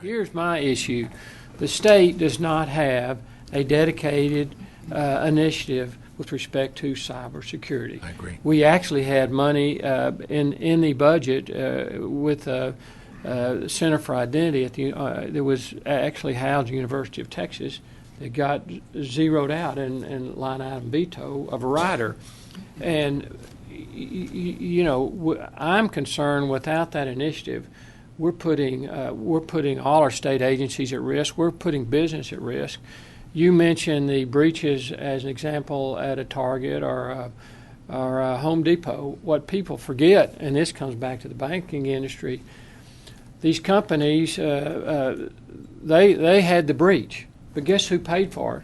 Here's my issue. The state does not have a dedicated initiative with respect to cybersecurity. I agree. We actually had money in the budget with Center for Identity that was actually housed at the University of Texas that got zeroed out in line item veto of a rider. And, I'm concerned without that initiative, we're putting all our state agencies at risk. We're putting business at risk. You mentioned the breaches as an example at a Target or a Home Depot. What people forget, and this comes back to the banking industry, these companies they had the breach, but guess who paid for it?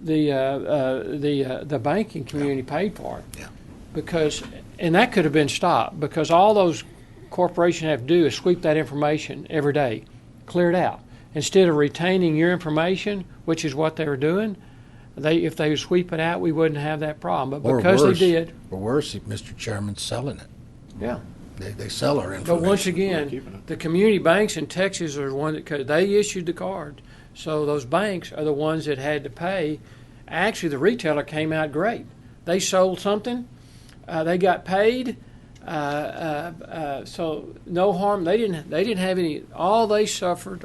The banking community paid for it. Yeah. And that could have been stopped because all those corporations have to do is sweep that information every day, clear it out. Instead of retaining your information, which is what they were doing, if they would sweep it out, we wouldn't have that problem. But because they did. Or worse, Mr. Chairman, selling it. Yeah. They sell our information. But once again, the community banks in Texas are the one that they issued the card. So those banks are the ones that had to pay. Actually, the retailer came out great. They sold something. They got paid. So no harm. They didn't have any. All they suffered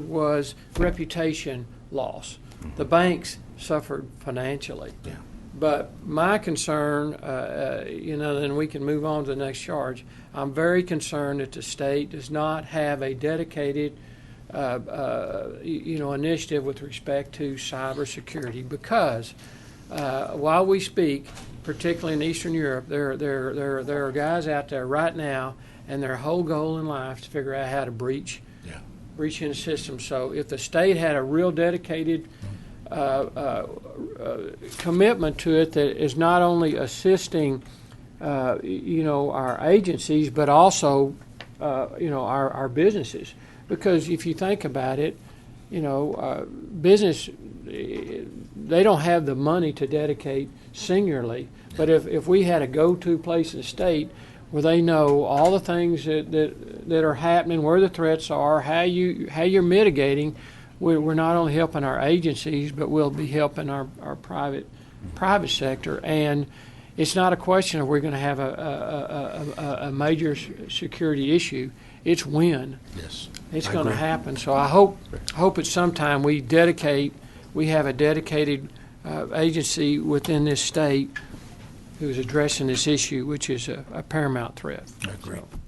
was reputation loss. The banks suffered financially. Yeah. But my concern, then we can move on to the next charge. I'm very concerned that the state does not have a dedicated, initiative with respect to cybersecurity because while we speak, particularly in Eastern Europe, there are guys out there right now, and their whole goal in life is to figure out how to breach in the system. So if the state had a real dedicated commitment to it that is not only assisting, our agencies, but also, our businesses. Because if you think about it, business, they don't have the money to dedicate singularly. But if we had a go-to place in the state where they know all the things that are happening, where the threats are, how you're mitigating, we're not only helping our agencies, but we'll be helping our private sector. And it's not a question of we're going to have a major security issue. It's when. Yes. It's going to happen. So I hope at some time we have a dedicated agency within this state who's addressing this issue, which is a paramount threat. I agree. So.